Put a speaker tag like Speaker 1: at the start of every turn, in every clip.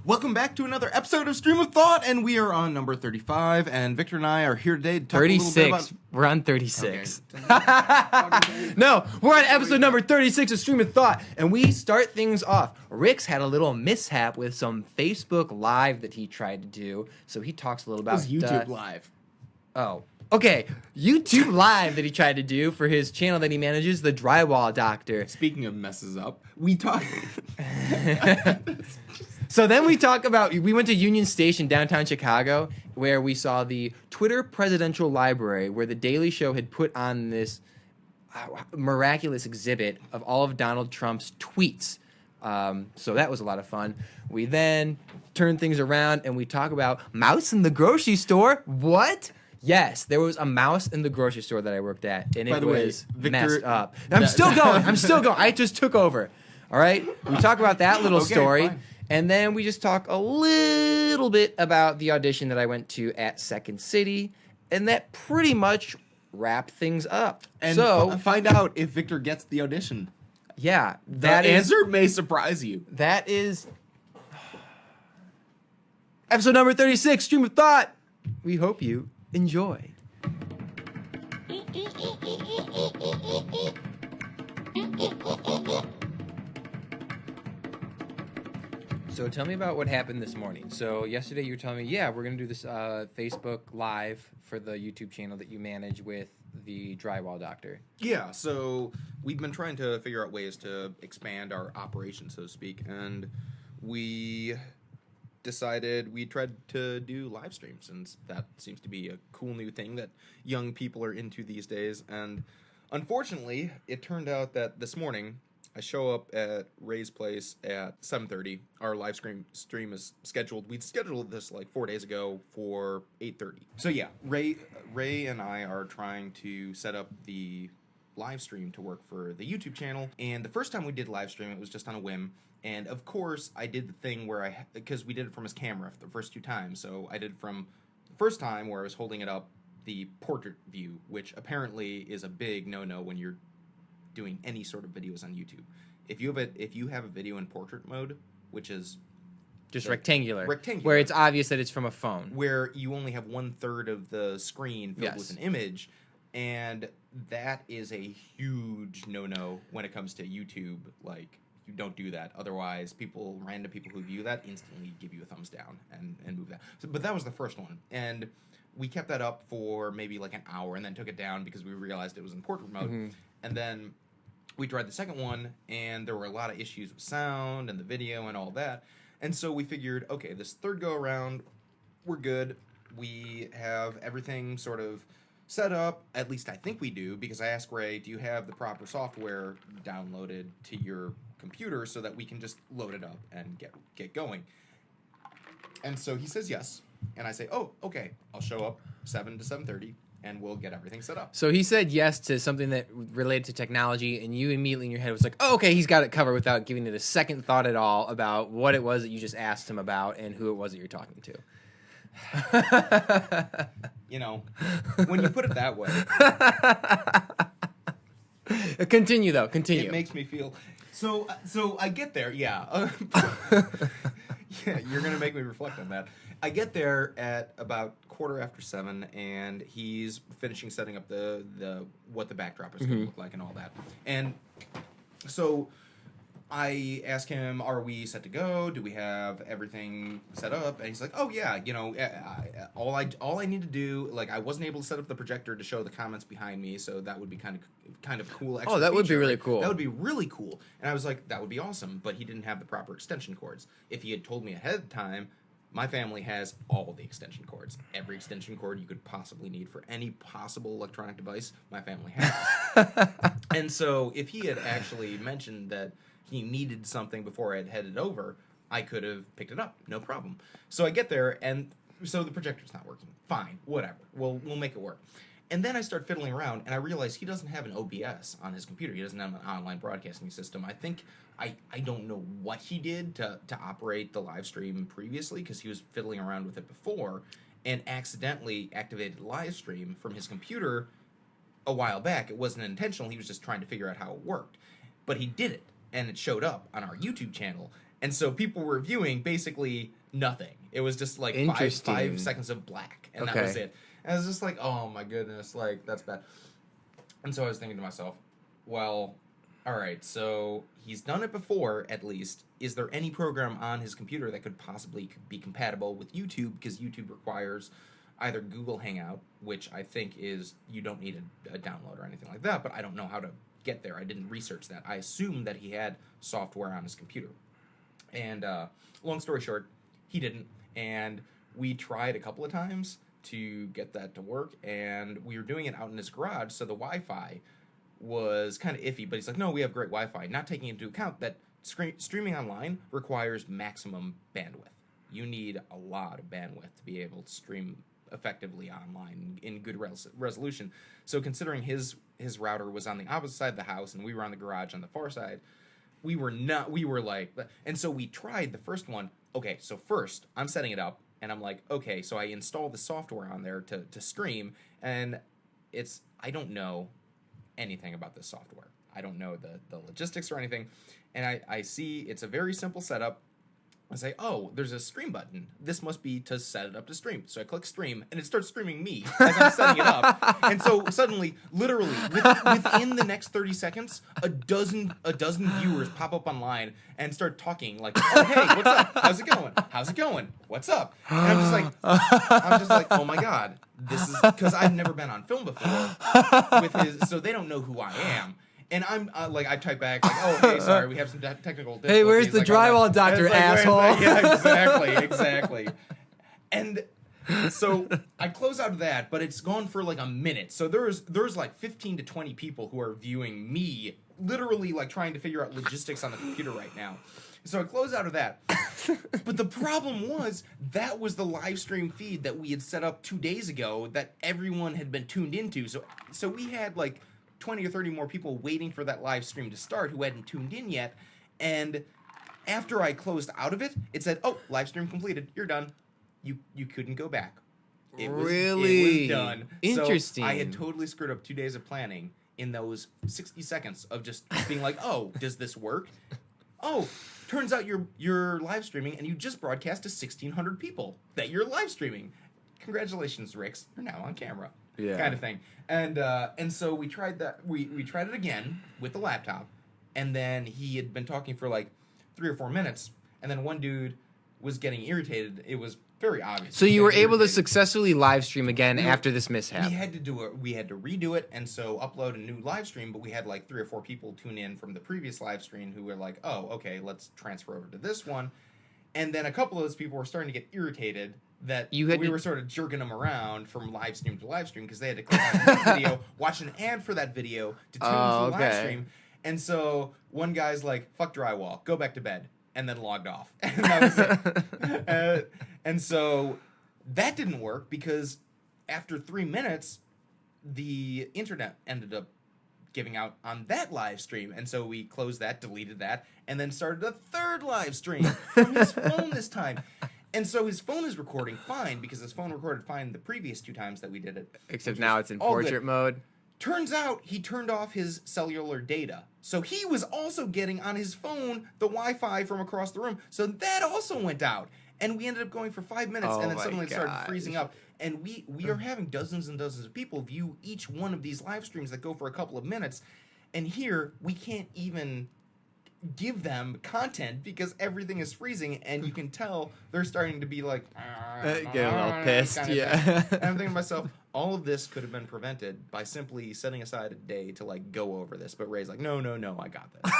Speaker 1: Welcome back to another episode of Stream of Thought, and we are on number 35, and Victor and I are here today to talk
Speaker 2: 36.
Speaker 1: a little bit about...
Speaker 2: We're on 36.
Speaker 1: Okay.
Speaker 2: No, we're on episode number 36 of Stream of Thought, and we start things off. Rix had a little mishap with some Facebook Live that he tried to do, so he talks a little about...
Speaker 1: It was YouTube Live.
Speaker 2: Oh, okay. YouTube Live that he tried to do for his channel that he manages, The Drywall Doctor.
Speaker 1: Speaking of messes up, we talked...
Speaker 2: So then we talk about, we went to Union Station, downtown Chicago, where we saw the Twitter Presidential Library, where The Daily Show had put on this miraculous exhibit of all of Donald Trump's tweets. So that was a lot of fun. We then turn things around and we talk about mouse in the grocery store. What? Yes, there was a mouse in the grocery store that I worked at, and it was messed up. I'm still going. I just took over. All right? We talk about that little story.
Speaker 1: Fine.
Speaker 2: And then we just talk a little bit about the audition that I went to at Second City, and that pretty much wrapped things up.
Speaker 1: And
Speaker 2: so
Speaker 1: find out if Victor gets the audition.
Speaker 2: Yeah,
Speaker 1: The answer may surprise you.
Speaker 2: That is episode number 36, Stream of Thought. We hope you enjoy. So tell me about what happened this morning. So yesterday you were telling me, yeah, we're going to do this Facebook Live for the YouTube channel that you manage with the Drywall Doctor.
Speaker 1: Yeah, so we've been trying to figure out ways to expand our operation, so to speak, and we decided we tried to do live streams, since that seems to be a cool new thing that young people are into these days. And unfortunately, it turned out that this morning I show up at Ray's place at 7:30. Our live stream is scheduled. We'd scheduled this like 4 days ago for 8:30. So yeah, Ray and I are trying to set up the live stream to work for the YouTube channel. And the first time we did live stream, it was just on a whim. And of course, I did the thing where because we did it from his camera the first two times. So I did from the first time where I was holding it up the portrait view, which apparently is a big no-no when you're doing any sort of videos on YouTube. If you have a video in portrait mode, which is
Speaker 2: Just rectangular,
Speaker 1: rectangular,
Speaker 2: where it's obvious that it's from a phone,
Speaker 1: where you only have 1/3 of the screen filled with an image, and that is a huge no-no when it comes to YouTube. Like, you don't do that. Otherwise, random people who view that instantly give you a thumbs down and move that. So, but that was the first one, and we kept that up for maybe like an hour, and then took it down because we realized it was in portrait mode, and then we tried the second one, and there were a lot of issues with sound and the video and all that. And so we figured, okay, this third go around, we're good. We have everything sort of set up. At least I think we do, because I asked Ray, do you have the proper software downloaded to your computer so that we can just load it up and get going? And so he says yes. And I say, oh, okay, I'll show up 7 to 7:30. And we'll get everything set up.
Speaker 2: So he said yes to something that related to technology, and you immediately in your head was like, oh, okay, he's got it covered, without giving it a second thought at all about what it was that you just asked him about and who it was that you're talking to.
Speaker 1: You know, when you put it that way.
Speaker 2: Continue, though. Continue.
Speaker 1: It makes me feel... So I get there, yeah. Yeah, you're going to make me reflect on that. I get there at about 7:15, and he's finishing setting up the what the backdrop is going to look like and all that. And so I ask him, are we set to go? Do we have everything set up? And he's like, oh yeah, you know, all I need to do, like, I wasn't able to set up the projector to show the comments behind me, so that would be kind of cool.
Speaker 2: Oh, that would be really cool.
Speaker 1: That would be really cool. And I was like, that would be awesome. But he didn't have the proper extension cords. If he had told me ahead of time, my family has all the extension cords. Every extension cord you could possibly need for any possible electronic device, my family has. And so if he had actually mentioned that he needed something before I had headed over, I could have picked it up, no problem. So I get there, and so the projector's not working. Fine, whatever. We'll make it work. And then I start fiddling around, and I realize he doesn't have an OBS on his computer. He doesn't have an online broadcasting system. I think I don't know what he did to operate the live stream previously, because he was fiddling around with it before, and accidentally activated the live stream from his computer a while back. It wasn't intentional. He was just trying to figure out how it worked. But he did it, and it showed up on our YouTube channel. And so people were viewing basically nothing. It was just like five seconds of black, and that was it. And I was just like, oh my goodness, like that's bad. And so I was thinking to myself, well, all right, so he's done it before, at least. Is there any program on his computer that could possibly be compatible with YouTube? Because YouTube requires either Google Hangout, which I think is, you don't need a download or anything like that, but I don't know how to get there. I didn't research that. I assumed that he had software on his computer. And long story short, he didn't. And we tried a couple of times to get that to work, and we were doing it out in his garage, so the Wi-Fi was kind of iffy, but he's like, no, we have great Wi-Fi, not taking into account that streaming online requires maximum bandwidth. You need a lot of bandwidth to be able to stream effectively online in good resolution. So considering his router was on the opposite side of the house and we were on the garage on the far side, we were like, and so we tried the first one. Okay, so first I'm setting it up, and I'm like, okay, so I install the software on there to stream, and I don't know anything about this software. I don't know the logistics or anything, and I see it's a very simple setup. I say, oh, there's a stream button. This must be to set it up to stream. So I click stream, and it starts streaming me as I'm setting it up. And so suddenly, literally, within the next 30 seconds, a dozen viewers pop up online and start talking like, oh, hey, what's up? How's it going? How's it going? What's up? And I'm just like, oh my God, this is, because I've never been on film before with his, so they don't know who I am. And I'm I type back like, oh, hey, sorry, we have some technical difficulties.
Speaker 2: Hey, where's the drywall doctor, asshole?
Speaker 1: Yeah, exactly. And so I close out of that, but it's gone for like a minute. So there's like 15 to 20 people who are viewing me, literally like trying to figure out logistics on the computer right now. So I close out of that. But the problem was that was the live stream feed that we had set up 2 days ago that everyone had been tuned into. So we had like 20 or 30 more people waiting for that live stream to start who hadn't tuned in yet. And after I closed out of it, it said, oh, live stream completed. You're done. You couldn't go back. It was done.
Speaker 2: Interesting.
Speaker 1: So I had totally screwed up 2 days of planning in those 60 seconds of just being like, oh, does this work? Oh, turns out you're live streaming and you just broadcast to 1,600 people that you're live streaming. Congratulations, Rix. You're now on camera.
Speaker 2: Yeah.
Speaker 1: Kind of thing. And so we tried that. We tried it again with the laptop, and then he had been talking for like 3 or 4 minutes, and then one dude was getting irritated. It was very obvious.
Speaker 2: So you were able to successfully live stream again after this mishap.
Speaker 1: We had to do it. We had to redo it, and so upload a new live stream. But we had like 3 or 4 people tune in from the previous live stream who were like, "Oh, okay, let's transfer over to this one." And then a couple of those people were starting to get irritated that we were sort of jerking them around from live stream to live stream because they had to click on the video, watch an ad for that video to tune into the live stream. And so one guy's like, fuck drywall, go back to bed, and then logged off. And that was it. And so that didn't work because after 3 minutes, the internet ended up giving out on that live stream. And so we closed that, deleted that, and then started a third live stream from his phone this time. And so his phone is recording fine because his phone recorded fine the previous 2 times that we did it.
Speaker 2: Except now it's in portrait mode.
Speaker 1: Turns out he turned off his cellular data. So he was also getting on his phone the Wi-Fi from across the room. So that also went out. And we ended up going for 5 minutes, and then suddenly it started freezing up. And we are having dozens and dozens of people view each one of these live streams that go for a couple of minutes. And here, we can't even give them content because everything is freezing, and you can tell they're starting to be like
Speaker 2: get a little pissed.
Speaker 1: And I'm thinking to myself, all of this could have been prevented by simply setting aside a day to like go over this. But Ray's like, no, I got this.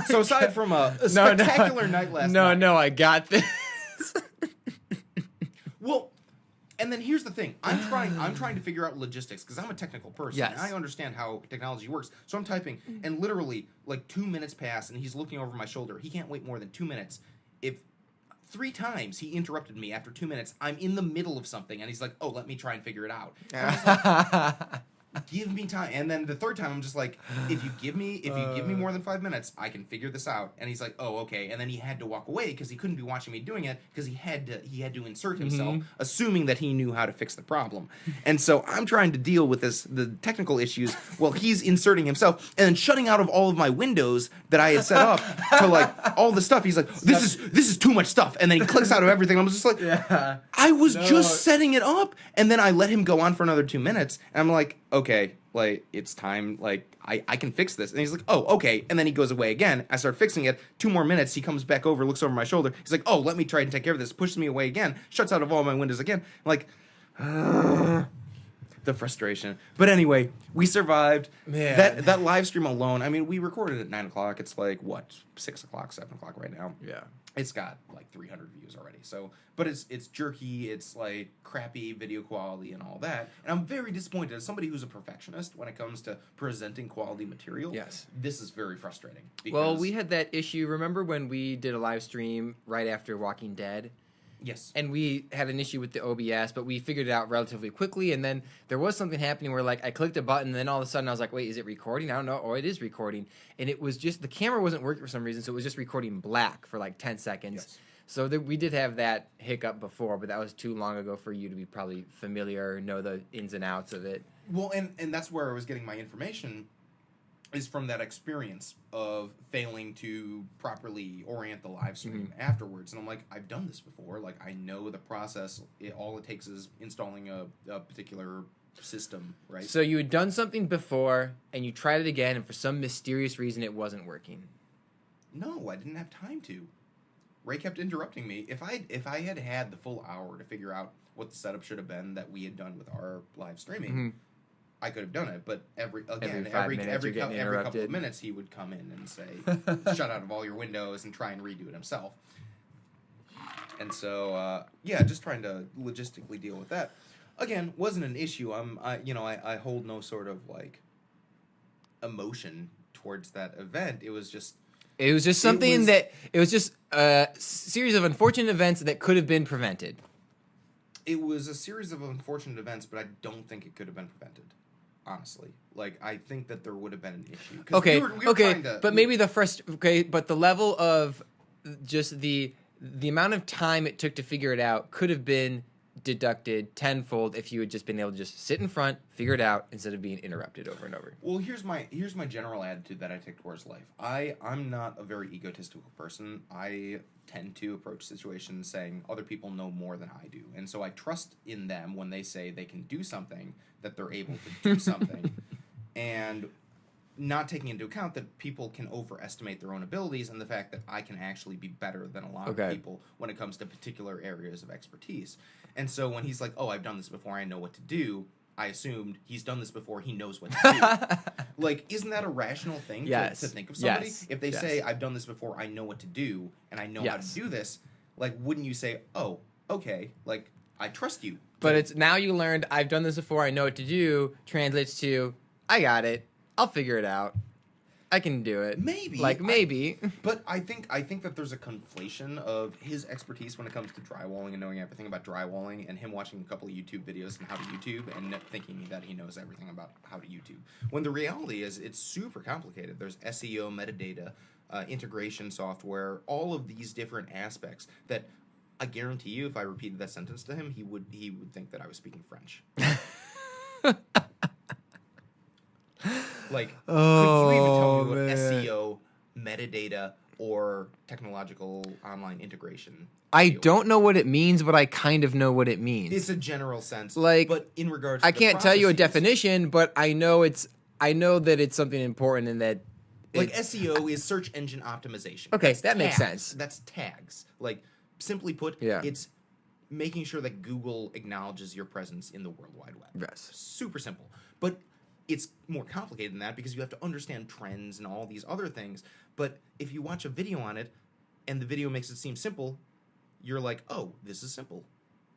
Speaker 1: So aside from a spectacular night last night,
Speaker 2: I got this.
Speaker 1: Well, and then here's the thing. I'm trying to figure out logistics because I'm a technical person.
Speaker 2: Yes.
Speaker 1: And I understand how technology works. So I'm typing, and literally, like 2 minutes pass, and he's looking over my shoulder. He can't wait more than 2 minutes. If 3 times he interrupted me after 2 minutes, I'm in the middle of something, and he's like, oh, let me try and figure it out. give me time. And then the third time, I'm just like, if you give me more than 5 minutes, I can figure this out. And he's like, oh, okay. And then he had to walk away because he couldn't be watching me doing it because he had to insert himself, assuming that he knew how to fix the problem. And so I'm trying to deal with the technical issues while he's inserting himself and then shutting out of all of my windows that I had set up to like all the stuff. He's like, this is too much stuff. And then he clicks out of everything. I was just like, I was just setting it up. And then I let him go on for another 2 minutes. And I'm like, okay, like, it's time, like, I can fix this. And he's like, oh, okay. And then he goes away again. I start fixing it. 2 more minutes. He comes back over, looks over my shoulder. He's like, oh, let me try and take care of this. Pushes me away again. Shuts out of all my windows again. I'm like, the frustration. But anyway, we survived. Man. That live stream alone, I mean, we recorded at 9 o'clock. It's like, what, 6 o'clock, 7 o'clock right now?
Speaker 2: Yeah.
Speaker 1: It's got like 300 views already. So, but it's jerky. It's like crappy video quality and all that. And I'm very disappointed as somebody who's a perfectionist when it comes to presenting quality material.
Speaker 2: Yes.
Speaker 1: This is very frustrating.
Speaker 2: Well, we had that issue. Remember when we did a live stream right after Walking Dead?
Speaker 1: Yes.
Speaker 2: And we had an issue with the OBS, but we figured it out relatively quickly. And then there was something happening where, like, I clicked a button, and then all of a sudden I was like, wait, is it recording? I don't know. Oh, it is recording. And it was just, the camera wasn't working for some reason, so it was just recording black for like 10 seconds.
Speaker 1: Yes.
Speaker 2: So we did have that hiccup before, but that was too long ago for you to be probably familiar or know the ins and outs of it.
Speaker 1: Well, and that's where I was getting my information, is from that experience of failing to properly orient the live stream afterwards. And I'm like, I've done this before. Like, I know the process. All it takes is installing a particular system, right?
Speaker 2: So you had done something before, and you tried it again, and for some mysterious reason it wasn't working.
Speaker 1: No, I didn't have time to. Ray kept interrupting me. If I had had the full hour to figure out what the setup should have been that we had done with our live streaming, I could have done it. But every couple of minutes he would come in and say, "Shut out of all your windows," and try and redo it himself. And so just trying to logistically deal with that. Again, wasn't an issue. I hold no sort of like emotion towards that event. It was just something that it was just a series of unfortunate events that could have been prevented. It was a series of unfortunate events, but I don't think it could have been prevented. Honestly, like, I think that there would have been an issue. But
Speaker 2: the level of just the amount of time it took to figure it out could have been deducted tenfold if you had just been able to just sit in front, figure it out, instead of being interrupted over and over.
Speaker 1: Well, here's my general attitude that I take towards life. I'm not a very egotistical person. I tend to approach situations saying other people know more than I do. And so I trust in them when they say they can do something, that they're able to do something. And not taking into account that people can overestimate their own abilities and the fact that I can actually be better than a lot of people when it comes to particular areas of expertise. And so when he's like, oh, I've done this before, I know what to do, I assumed he's done this before, he knows what to do. Like, isn't that a rational thing to think of somebody?
Speaker 2: Yes.
Speaker 1: If they say, I've done this before, I know what to do, and I know how to do this, like, wouldn't you say, oh, okay, like, I trust you.
Speaker 2: But it's, now you learned, I've done this before, I know what to do, translates to, I got it, I'll figure it out. I can do it.
Speaker 1: Maybe. But I think that there's a conflation of his expertise when it comes to drywalling and knowing everything about drywalling, and him watching a couple of YouTube videos on how to YouTube and thinking that he knows everything about how to YouTube. When the reality is, it's super complicated. There's SEO, metadata, integration software, all of these different aspects that I guarantee you, if I repeated that sentence to him, he would think that I was speaking French. Like, could you even tell me what SEO, metadata, or technological online integration?
Speaker 2: I don't know what it means, but I kind of know what it means.
Speaker 1: It's a general sense.
Speaker 2: Like,
Speaker 1: but in regards to
Speaker 2: I can't tell you a definition, but I know that it's something important, and that
Speaker 1: like SEO is search engine optimization.
Speaker 2: Okay, that makes sense.
Speaker 1: That's tags. Like, simply put, it's making sure that Google acknowledges your presence in the World Wide Web.
Speaker 2: Yes.
Speaker 1: Super simple. But it's more complicated than that because you have to understand trends and all these other things. But if you watch a video on it and the video makes it seem simple, you're like, oh, this is simple.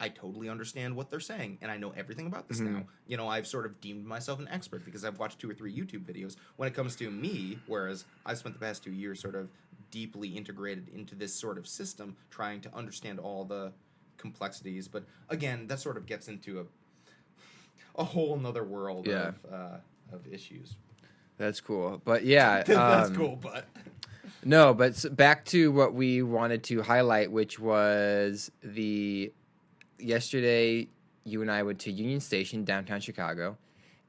Speaker 1: I totally understand what they're saying, and I know everything about this now. You know, I've sort of deemed myself an expert because I've watched 2 or 3 YouTube videos when it comes to me, whereas I've spent the past 2 years sort of deeply integrated into this sort of system, trying to understand all the complexities. But again, that sort of gets into a whole nother world
Speaker 2: Yeah.
Speaker 1: of issues.
Speaker 2: That's cool. But yeah,
Speaker 1: That's cool, but
Speaker 2: no, but back to what we wanted to highlight, which was yesterday you and I went to Union Station, downtown Chicago,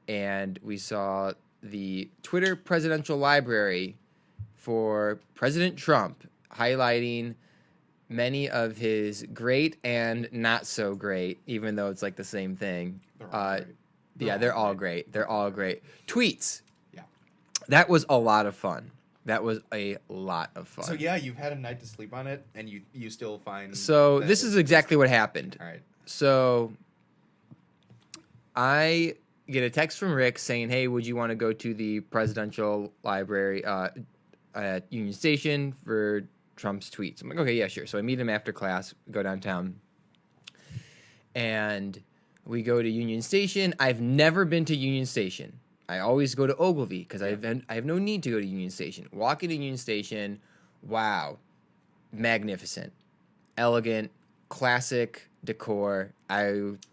Speaker 2: and we saw the Twitter Presidential Library for President Trump, highlighting many of his great and not so great, even though it's like the same thing.
Speaker 1: they're all great.
Speaker 2: They're all great. They're all great. Tweets.
Speaker 1: Yeah.
Speaker 2: That was a lot of fun. That was a lot of fun.
Speaker 1: So yeah, you've had a night to sleep on it, and you still find.
Speaker 2: So this is exactly what happened.
Speaker 1: All right.
Speaker 2: So I get a text from Rick saying, "Hey, would you want to go to the presidential library at Union Station for Trump's tweets?" I'm like, "Okay, yeah, sure." So I meet him after class, go downtown, and we go to Union Station. I've never been to Union Station. I always go to Ogilvy because I have no need to go to Union Station. Walking to Union Station, wow, magnificent, elegant, classic decor.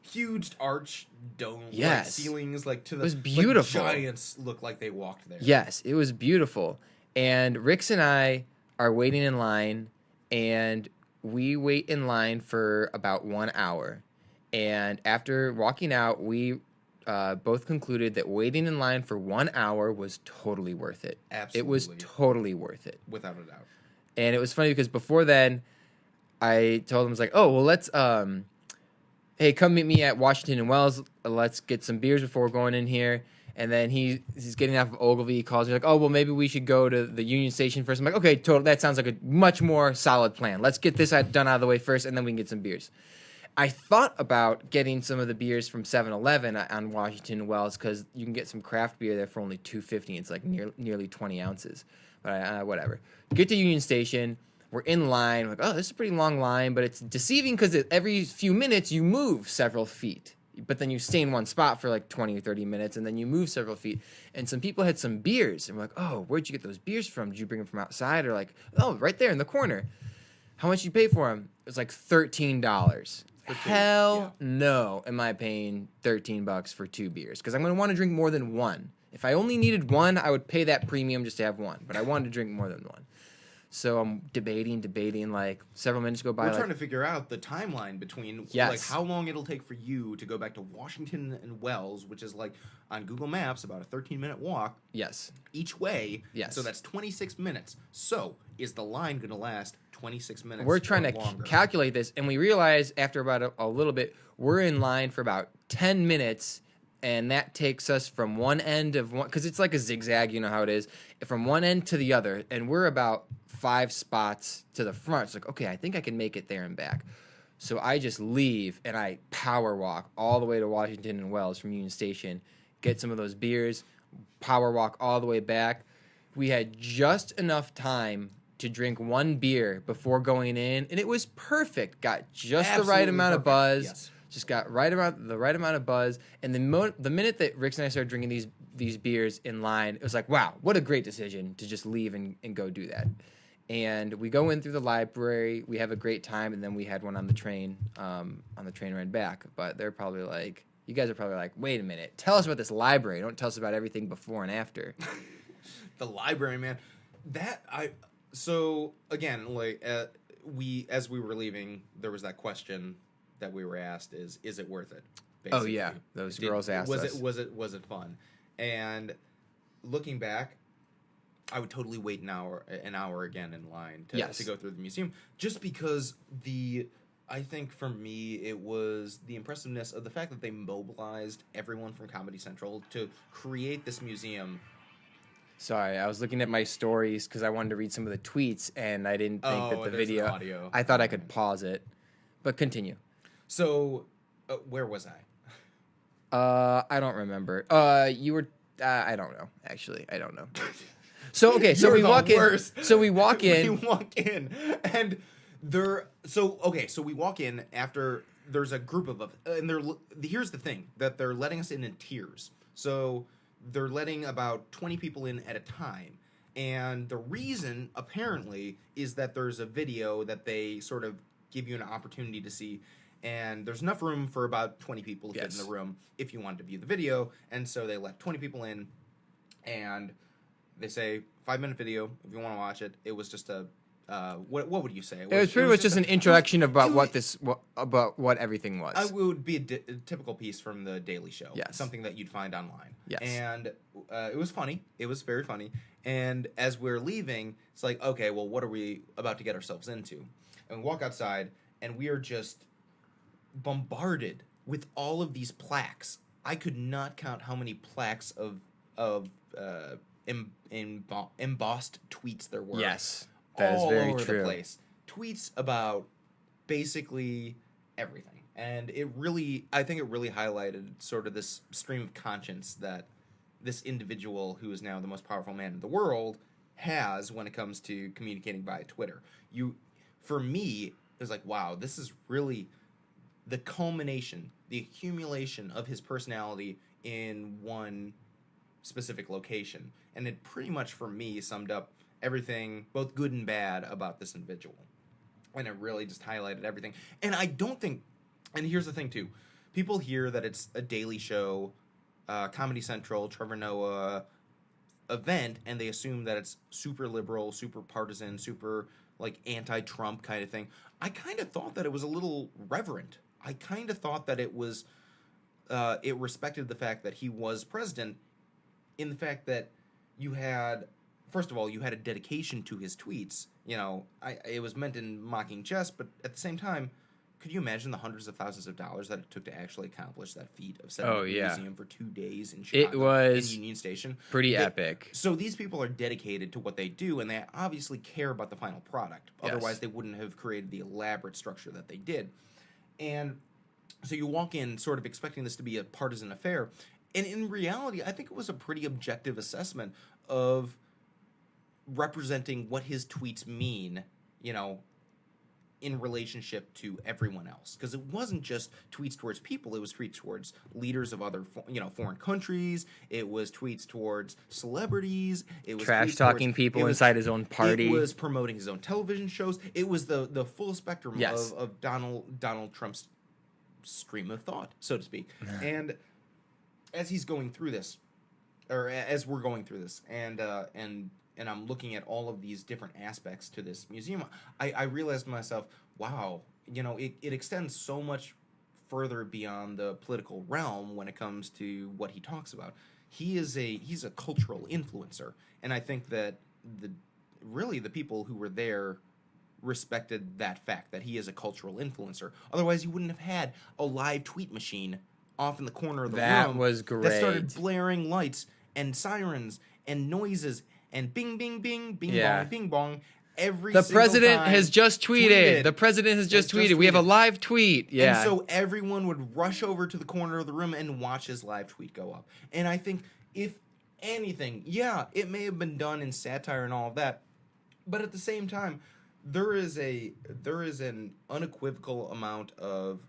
Speaker 1: Huge arch dome
Speaker 2: Yes.
Speaker 1: ceilings, like to the
Speaker 2: It was beautiful.
Speaker 1: Like giants look like they walked there.
Speaker 2: Yes, it was beautiful. And Rix and I are waiting in line, and we wait in line for about 1 hour. And after walking out, we both concluded that waiting in line for 1 hour was totally worth it.
Speaker 1: Absolutely.
Speaker 2: It was totally worth it.
Speaker 1: Without a doubt.
Speaker 2: And it was funny because before then, I told him, I was like, "Oh, well, let's, hey, come meet me at Washington and Wells. Let's get some beers before we're going in here." And then he's getting off of Ogilvy. He calls me like, "Oh, well, maybe we should go to the Union Station first." I'm like, "Okay, total. That sounds like a much more solid plan. Let's get this done out of the way first, and then we can get some beers." I thought about getting some of the beers from 7-Eleven on Washington and Wells because you can get some craft beer there for only $2.50. It's like nearly 20 ounces. But whatever. Get to Union Station. We're in line. We're like, oh, this is a pretty long line, but it's deceiving because every few minutes you move several feet. But then you stay in one spot for like 20 or 30 minutes, and then you move several feet. And some people had some beers. And we're like, oh, where'd you get those beers from? Did you bring them from outside? Or like, oh, right there in the corner. How much did you pay for them? It was like $13. Hell no am I paying $13 for 2 beers, because I'm going to want to drink more than one. If I only needed one, I would pay that premium just to have one, but I wanted to drink more than one. So I'm debating, like several minutes go by.
Speaker 1: We're trying to figure out the timeline between like how long it'll take for you to go back to Washington and Wells, which is like on Google Maps about a 13-minute walk.
Speaker 2: Yes.
Speaker 1: Each way.
Speaker 2: Yes.
Speaker 1: So that's 26 minutes. So is the line going to last 26 minutes?
Speaker 2: We're trying to calculate this, and we realize after about a little bit, we're in line for about 10 minutes, and that takes us from one end of one, because it's like a zigzag, you know how it is, from one end to the other, and we're about 5 spots to the front. It's like, okay, I think I can make it there and back. So I just leave, and I power walk all the way to Washington and Wells from Union Station, get some of those beers, power walk all the way back. We had just enough time to drink one beer before going in, and it was perfect. Got just the right amount of buzz.
Speaker 1: Yes.
Speaker 2: Just got the right amount of buzz. And the minute that Rix and I started drinking these beers in line, it was like, wow, what a great decision to just leave and go do that. And we go in through the library. We have a great time, and then we had one on the train ride back. But they're probably like, you guys are probably like, wait a minute, tell us about this library. Don't tell us about everything before and after.
Speaker 1: The library, man. So again, like as we were leaving, there was that question that we were asked: is it worth it? Basically.
Speaker 2: Oh yeah, those girls asked us.
Speaker 1: Was it fun? And looking back, I would totally wait an hour again in line to go through the museum, just because I think for me it was the impressiveness of the fact that they mobilized everyone from Comedy Central to create this museum.
Speaker 2: Sorry, I was looking at my stories because I wanted to read some of the tweets, and I didn't think that the video.
Speaker 1: Audio.
Speaker 2: I thought I could pause it, but continue.
Speaker 1: So, where was I?
Speaker 2: I don't remember. You were. I don't know. Actually, I don't know. So okay, so we walk in. So we walk in.
Speaker 1: We walk in, and So we walk in after there's a group of us, and here's the thing that they're letting us in tiers. So they're letting about 20 people in at a time, and the reason apparently is that there's a video that they sort of give you an opportunity to see. and there's enough room for about 20 people to fit in the room if you wanted to view the video. And so they let 20 people in, and they say 5-minute video if you want to watch it. It was just a what would you say?
Speaker 2: It was pretty much just an introduction about what everything was.
Speaker 1: It would be a typical piece from the Daily Show.
Speaker 2: Yes.
Speaker 1: Something that you'd find online.
Speaker 2: Yes.
Speaker 1: And it was funny. It was very funny. And as we're leaving, it's like, okay, well, what are we about to get ourselves into? And we walk outside, and we are just bombarded with all of these plaques. I could not count how many plaques of embossed tweets there were.
Speaker 2: Yes. That is very
Speaker 1: all over
Speaker 2: true.
Speaker 1: the place. Tweets about basically everything. And I think it really highlighted sort of this stream of conscience that this individual, who is now the most powerful man in the world, has when it comes to communicating via Twitter. For me, it was like, wow, this is really the culmination, the accumulation of his personality in one specific location. And it pretty much, for me, summed up everything, both good and bad, about this individual. And it really just highlighted everything. And I don't think, and here's the thing too, people hear that it's a Daily Show, Comedy Central, Trevor Noah event, and they assume that it's super liberal, super partisan, super like anti-Trump kind of thing. I kind of thought that it was a little reverent. I kind of thought that it was, it respected the fact that he was president, in the fact that you had, first of all, you had a dedication to his tweets. You know, it was meant in mocking jest, but at the same time, could you imagine the hundreds of thousands of dollars that it took to actually accomplish that feat of setting up a museum for 2 days in Chicago?
Speaker 2: It was
Speaker 1: in Union Station.
Speaker 2: Pretty epic.
Speaker 1: So these people are dedicated to what they do, and they obviously care about the final product. Otherwise, they wouldn't have created the elaborate structure that they did. And so you walk in sort of expecting this to be a partisan affair, and in reality, I think it was a pretty objective assessment of representing what his tweets mean, you know, in relationship to everyone else. Because it wasn't just tweets towards people, it was tweets towards leaders of other, foreign countries, it was tweets towards celebrities, it was
Speaker 2: trash-talking people inside his own party.
Speaker 1: It was promoting his own television shows. It was the full spectrum of Donald Trump's stream of thought, so to speak. And as he's going through this, or as we're going through this, and I'm looking at all of these different aspects to this museum, I realized to myself, wow, it extends so much further beyond the political realm when it comes to what he talks about. He's a cultural influencer, and I think that the people who were there respected that fact, that he is a cultural influencer. Otherwise, you wouldn't have had a live tweet machine off in the corner of the room.
Speaker 2: That was great.
Speaker 1: That started blaring lights and sirens and noises and bing, bing, bing, bing, bong, bing, bong. The
Speaker 2: president has just tweeted. The president has just tweeted. We have a live tweet. Yeah.
Speaker 1: And so everyone would rush over to the corner of the room and watch his live tweet go up. And I think, if anything, it may have been done in satire and all of that, but at the same time, there is an unequivocal amount of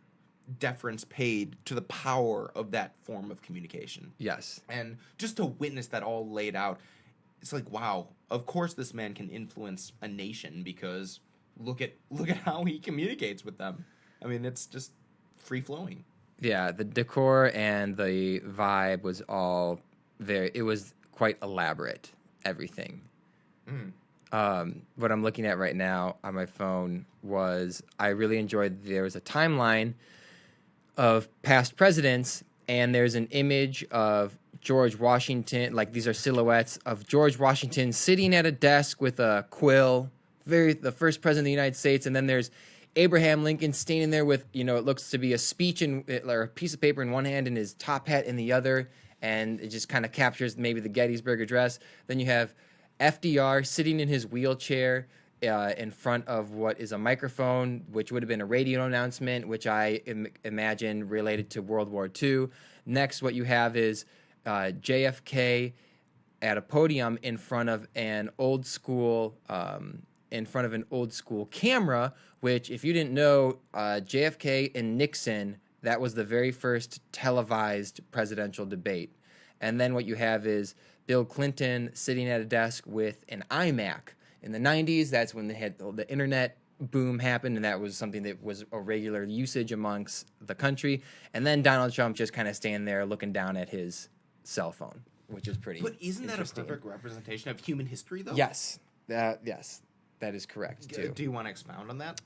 Speaker 1: deference paid to the power of that form of communication.
Speaker 2: Yes.
Speaker 1: And just to witness that all laid out, it's like, wow, of course this man can influence a nation, because look at how he communicates with them. I mean, it's just free flowing.
Speaker 2: Yeah, the decor and the vibe was all it was quite elaborate, everything. What I'm looking at right now on my phone was, I really enjoyed, there was a timeline of past presidents, and there's an image of George Washington, like these are silhouettes of George Washington sitting at a desk with a quill, the first president of the United States, and then there's Abraham Lincoln standing there with, it looks to be a speech or a piece of paper in one hand and his top hat in the other, and it just kind of captures maybe the Gettysburg Address. Then you have FDR sitting in his wheelchair in front of what is a microphone, which would have been a radio announcement, which I imagine related to World War II. Next, what you have is JFK at a podium in front of an old school camera, which, if you didn't know, JFK and Nixon, that was the very first televised presidential debate. And then what you have is Bill Clinton sitting at a desk with an iMac. In the 90s, that's when they had the internet boom happened, and that was something that was a regular usage amongst the country. And then Donald Trump just kind of standing there looking down at his cell phone, which is pretty.
Speaker 1: But isn't that a
Speaker 2: interesting.
Speaker 1: perfect representation of human history, though?
Speaker 2: Yes, yes, that is correct too.
Speaker 1: Do you want to expound on that?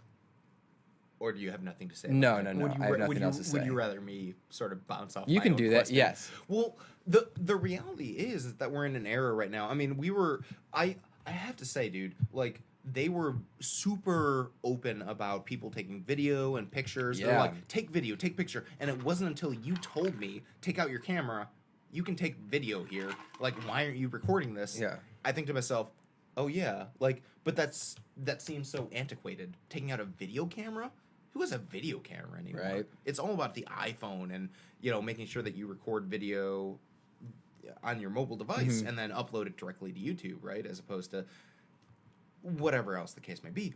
Speaker 1: Or do you have nothing to say?
Speaker 2: No,
Speaker 1: about that?
Speaker 2: no, I have nothing else to say.
Speaker 1: Would you rather me sort of bounce off?
Speaker 2: You
Speaker 1: my
Speaker 2: can
Speaker 1: own
Speaker 2: do that.
Speaker 1: question?
Speaker 2: Yes.
Speaker 1: Well, the reality is that we're in an era right now. I mean, I have to say, dude, like they were super open about people taking video and pictures. They're like, take video, take picture, and it wasn't until you told me, take out your camera, you can take video here. Like, why aren't you recording this?
Speaker 2: Yeah.
Speaker 1: I think to myself, oh yeah, like, but that seems so antiquated. Taking out a video camera. Who has a video camera anymore?
Speaker 2: Right.
Speaker 1: It's all about the iPhone and, making sure that you record video on your mobile device and then upload it directly to YouTube, right? As opposed to whatever else the case may be.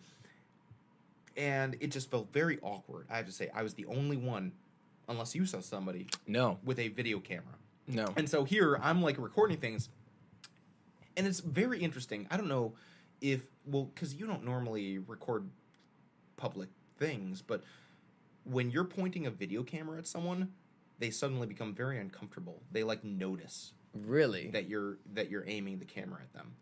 Speaker 1: And it just felt very awkward. I have to say, I was the only one, unless you saw somebody, with a video camera.
Speaker 2: No.
Speaker 1: And so here, I'm like recording things, and it's very interesting. I don't know because you don't normally record public things, but when you're pointing a video camera at someone, they suddenly become very uncomfortable. They like notice
Speaker 2: Really?
Speaker 1: that you're aiming the camera at them.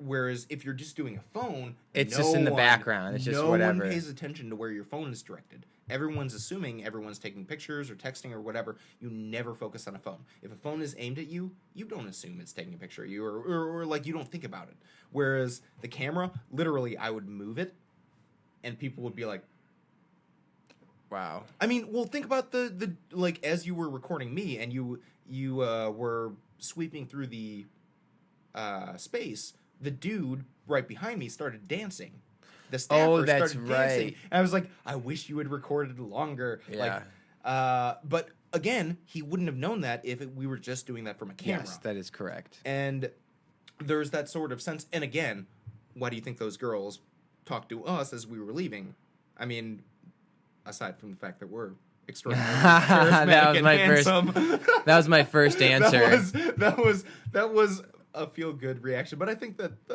Speaker 1: Whereas if you're just doing a phone,
Speaker 2: It's just in the background. It's just whatever.
Speaker 1: No one pays attention to where your phone is directed. Everyone's assuming everyone's taking pictures or texting or whatever. You never focus on a phone. If a phone is aimed at you, you don't assume it's taking a picture of you or like you don't think about it. Whereas the camera, literally, I would move it and people would be like,
Speaker 2: wow.
Speaker 1: I mean, well, think about the like as you were recording me and you were sweeping through the space. The dude right behind me started dancing. The staffer started dancing. And I was like, I wish you had recorded longer.
Speaker 2: Yeah.
Speaker 1: But again, he wouldn't have known that if we were just doing that from a camera.
Speaker 2: Yes, that is correct.
Speaker 1: And there's that sort of sense. And again, why do you think those girls talked to us as we were leaving? I mean, aside from the fact that we're extraordinarily charismatic and handsome.
Speaker 2: That was my first answer.
Speaker 1: that was a feel-good reaction, but I think that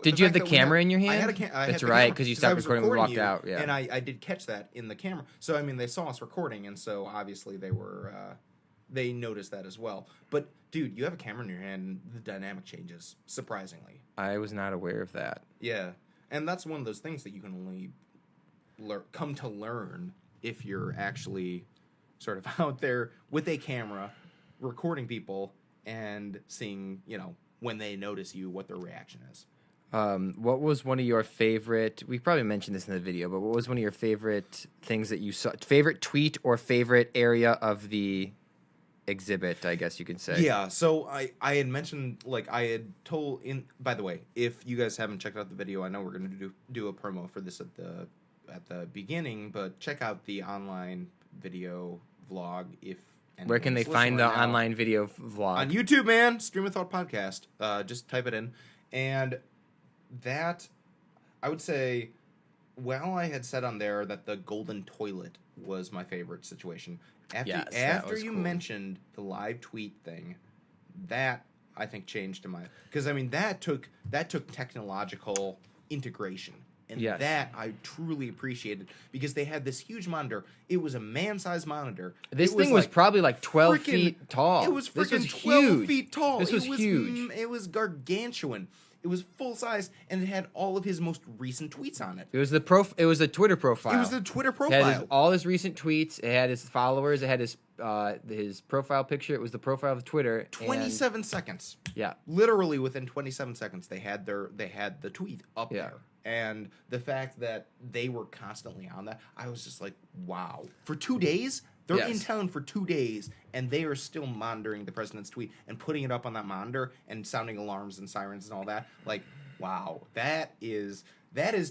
Speaker 2: Did you have the camera in your hand?
Speaker 1: I had a camera.
Speaker 2: That's right, because you stopped recording when we walked out. Yeah,
Speaker 1: and I did catch that in the camera. So I mean, they saw us recording, and so obviously they noticed that as well. But dude, you have a camera in your hand, and the dynamic changes surprisingly.
Speaker 2: I was not aware of that.
Speaker 1: Yeah, and that's one of those things that you can only come to learn if you're actually sort of out there with a camera, recording people, and seeing when they notice you, what their reaction is.
Speaker 2: What was one of your favorite... We probably mentioned this in the video, but what was one of your favorite things that you saw? Favorite tweet or favorite area of the exhibit, I guess you could say.
Speaker 1: Yeah, so I had mentioned, I had told... By the way, if you guys haven't checked out the video, I know we're going to do a promo for this at the beginning, but check out the online video vlog if...
Speaker 2: Where can they find the online video vlog?
Speaker 1: On YouTube, man. Stream of Thought Podcast. Just type it in. And that, I would say, I had said on there that the golden toilet was my favorite situation. After you mentioned the live tweet thing, that, I think, changed to my... Because, I mean, that took technological integration. And that I truly appreciated because they had this huge monitor. It was a man-sized monitor.
Speaker 2: This thing was probably 12 feet tall.
Speaker 1: It was freaking 12 feet tall.
Speaker 2: This was huge.
Speaker 1: It was gargantuan. It was full size, and it had all of his most recent tweets on it.
Speaker 2: It was the Twitter profile.
Speaker 1: It was the Twitter profile.
Speaker 2: It had all his recent tweets. It had his followers. It had his profile picture. It was the profile of Twitter.
Speaker 1: 27 seconds.
Speaker 2: Yeah.
Speaker 1: Literally within 27 seconds, they had the tweet up there. And the fact that they were constantly on that, I was just like, wow. For 2 days? They're in town for 2 days, and they are still monitoring the president's tweet and putting it up on that monitor and sounding alarms and sirens and all that. Like, wow. That is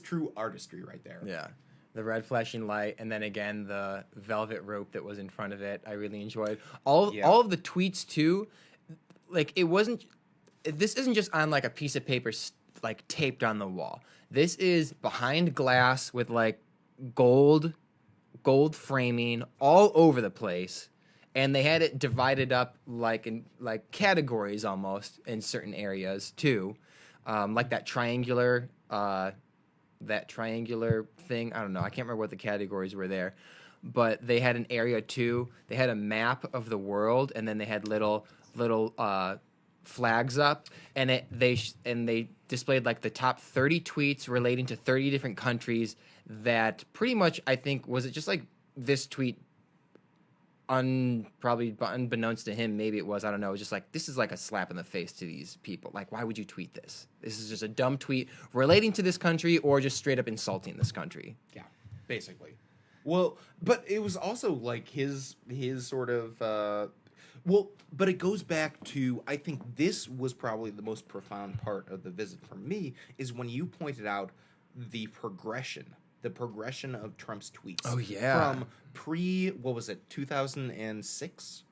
Speaker 1: true artistry right there.
Speaker 2: Yeah. The red flashing light, and then again, the velvet rope that was in front of it, I really enjoyed. All of the tweets, too, it wasn't... This isn't just on, a piece of paper, taped on the wall. This is behind glass with gold framing all over the place, and they had it divided up in categories almost in certain areas too, that triangular that triangular thing. I don't know. I can't remember what the categories were there, but they had an area too. They had a map of the world, and then they had little flags up, and they displayed like the top 30 tweets relating to 30 different countries. That pretty much, I think, was it just like this tweet. Probably unbeknownst to him, maybe it was, I don't know. It was just like, this is like a slap in the face to these people. Like, why would you tweet this? This is just a dumb tweet relating to this country or just straight up insulting this country.
Speaker 1: Yeah, basically. Well, but it was also like his sort of but it goes back to, I think this was probably the most profound part of the visit for me, is when you pointed out the progression of Trump's tweets.
Speaker 2: Oh, yeah.
Speaker 1: From what was it, 2006?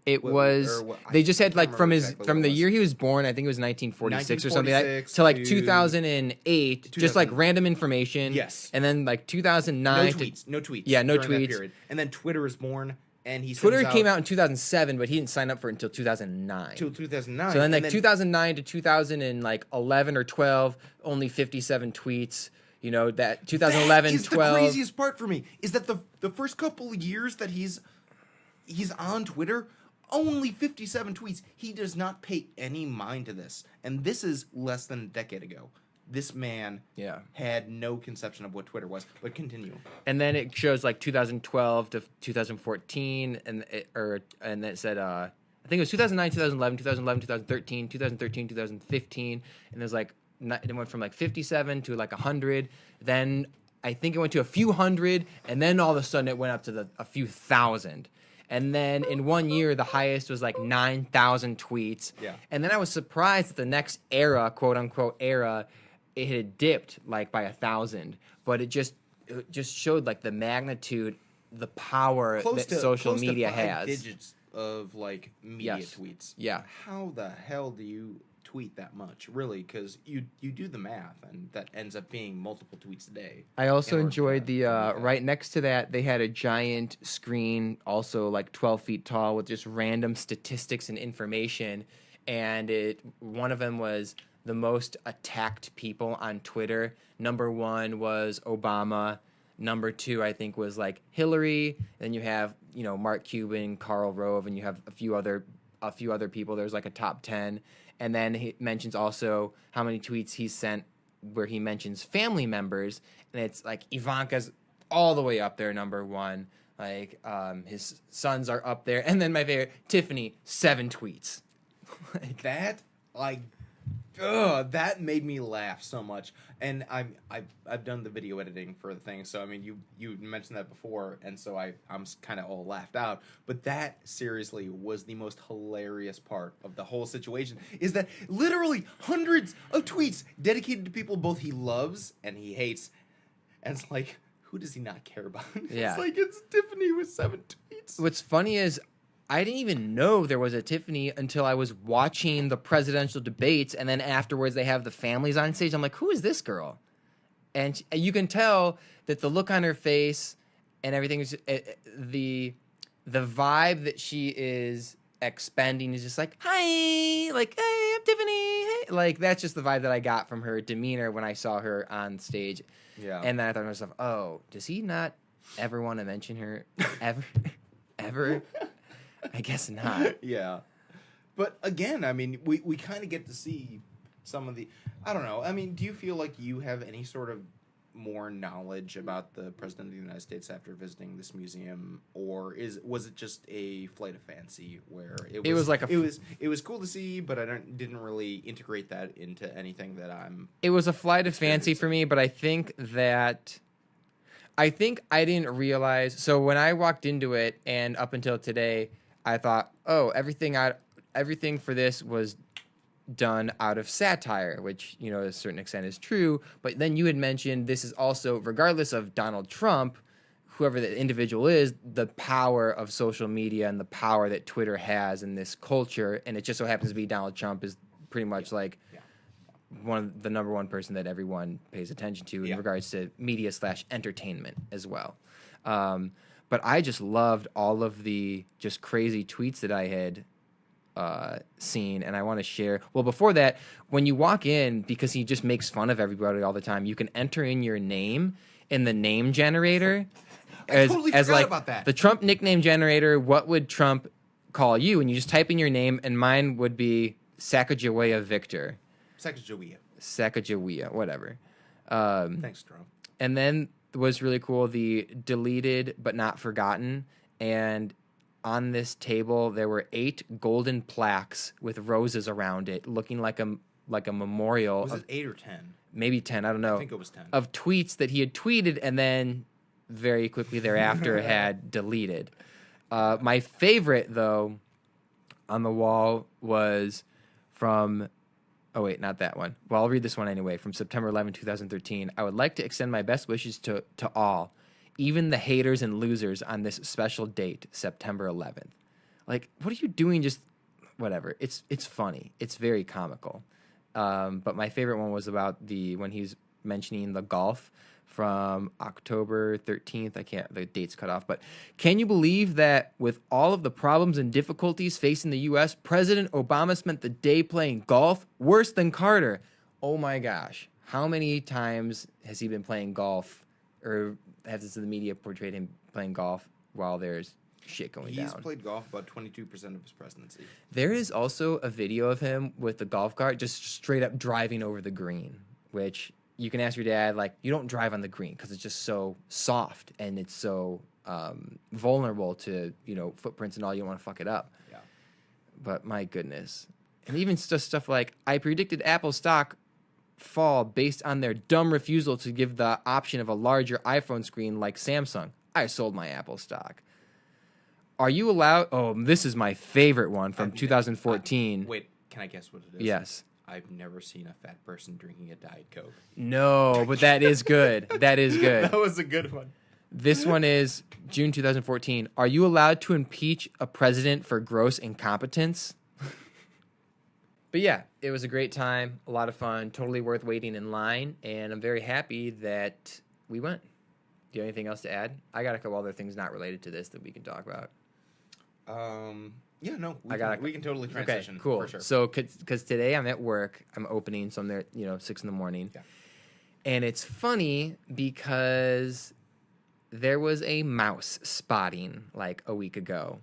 Speaker 2: They just had like from the year he was born, I think it was 1946 or something like that, to like 2008, just like random information.
Speaker 1: Yes.
Speaker 2: And then like 2009.
Speaker 1: No tweets.
Speaker 2: Yeah, no
Speaker 1: during that
Speaker 2: tweets.
Speaker 1: period. And then Twitter is born, and
Speaker 2: Twitter came out in 2007, but he didn't sign up for it until 2009.
Speaker 1: Until 2009.
Speaker 2: So then like 2009 to 2011 or 12, only 57 tweets. You know, that 2011,
Speaker 1: that is
Speaker 2: 12.
Speaker 1: The craziest part for me is that the first couple of years that he's on Twitter, only 57 tweets. He does not pay any mind to this. And this is less than a decade ago. This man had no conception of what Twitter was. But continue.
Speaker 2: And then it shows like 2012 to 2014, and it said I think it was 2009, 2011, 2013, 2015, and there's like it went from like 57 to like 100. Then I think it went to a few hundred, and then all of a sudden it went up to a few thousand. And then in 1 year, the highest was like 9,000 tweets.
Speaker 1: Yeah.
Speaker 2: And then I was surprised that the next era, quote unquote era, it had dipped like by 1,000. But it just showed like the magnitude, the power that social media has.
Speaker 1: Digits of like media tweets.
Speaker 2: Yeah.
Speaker 1: How the hell do you tweet that much, really? Because you do the math, and that ends up being multiple tweets a day.
Speaker 2: I also enjoyed the right next to that, they had a giant screen, also like 12 feet tall, with just random statistics and information. And one of them was the most attacked people on Twitter. Number 1 was Obama. Number 2, I think, was like Hillary. Then you have Mark Cuban, Karl Rove, and you have a few other people. There's like a top 10. And then he mentions also how many tweets he's sent where he mentions family members, and it's like Ivanka's all the way up there, number 1. Like his sons are up there, and then my favorite, Tiffany, 7 tweets.
Speaker 1: Like that made me laugh so much. And I've done the video editing for the thing, so I mean you mentioned that before, and so I'm kind of all laughed out. But that seriously was the most hilarious part of the whole situation, is that literally hundreds of tweets dedicated to people both he loves and he hates, and it's like, who does he not care about?
Speaker 2: Yeah.
Speaker 1: It's like, it's Tiffany with 7 tweets.
Speaker 2: What's funny is I didn't even know there was a Tiffany until I was watching the presidential debates, and then afterwards they have the families on stage. I'm like, who is this girl? And you can tell that the look on her face and everything is the vibe that she is expending is just like, hi, like, hey, I'm Tiffany. Hey. Like, that's just the vibe that I got from her demeanor when I saw her on stage.
Speaker 1: Yeah.
Speaker 2: And then I thought to myself, oh, does he not ever want to mention her ever? Ever? I guess not.
Speaker 1: Yeah. But again, I mean, we kind of get to see some of the, I don't know. I mean, do you feel like you have any sort of more knowledge about the President of the United States after visiting this museum, or was it just a flight of fancy where it was cool to see, but I didn't really integrate that into anything that I'm.
Speaker 2: It was a flight of fancy for me, but I think I didn't realize. So when I walked into it, and up until today, I thought, oh, everything for this was done out of satire, which, to a certain extent is true. But then you had mentioned this is also, regardless of Donald Trump, whoever the individual is, the power of social media and the power that Twitter has in this culture. And it just so happens to be Donald Trump is pretty much the number one person that everyone pays attention to in regards to media / entertainment as well. But I just loved all of the just crazy tweets that I had scene, and I want to share. Well, before that, when you walk in, because he just makes fun of everybody all the time, you can enter in your name in the name generator.
Speaker 1: I totally forgot about that.
Speaker 2: The Trump nickname generator. What would Trump call you? And you just type in your name, and mine would be Sacagawea Victor. Sacagawea, whatever.
Speaker 1: Thanks, Trump.
Speaker 2: And then was really cool, the deleted but not forgotten. And on this table, there were 8 golden plaques with roses around it, looking like a memorial.
Speaker 1: Was it 8 or 10?
Speaker 2: Maybe 10, I don't know.
Speaker 1: I think it was 10.
Speaker 2: Of tweets that he had tweeted and then very quickly thereafter had deleted. My favorite, though, on the wall was from... Oh, wait, not that one. Well, I'll read this one anyway. From September 11, 2013. I would like to extend my best wishes to all, even the haters and losers on this special date, September 11th. Like, what are you doing? Just whatever. It's funny. It's very comical. But my favorite one was about when he's mentioning the golf from October 13th. The date's cut off. But can you believe that with all of the problems and difficulties facing the U.S., President Obama spent the day playing golf worse than Carter? Oh my gosh. How many times has he been playing golf, or has the media portrayed him playing golf while there's shit going down?
Speaker 1: He's played golf about 22% of his presidency.
Speaker 2: There is also a video of him with the golf cart just straight up driving over the green, which... You can ask your dad, like, you don't drive on the green because it's just so soft and it's so vulnerable to, footprints and all. You don't want to fuck it up.
Speaker 1: Yeah.
Speaker 2: But my goodness. And even just stuff like, I predicted Apple stock fall based on their dumb refusal to give the option of a larger iPhone screen like Samsung. I sold my Apple stock. Are you allowed? Oh, this is my favorite one from 2014.
Speaker 1: Wait, can I guess what it is?
Speaker 2: Yes.
Speaker 1: I've never seen a fat person drinking a Diet Coke.
Speaker 2: No, but that is good. That is good.
Speaker 1: That was a good one.
Speaker 2: This one is June 2014. Are you allowed to impeach a president for gross incompetence? But yeah, it was a great time, a lot of fun, totally worth waiting in line, and I'm very happy that we went. Do you have anything else to add? I got a couple other things not related to this that we can talk about.
Speaker 1: Yeah, no, we can totally transition.
Speaker 2: Okay, cool.
Speaker 1: For sure.
Speaker 2: So, because today I'm at work, I'm opening, so I'm there, 6 in the morning.
Speaker 1: Yeah.
Speaker 2: And it's funny because there was a mouse spotting like a week ago.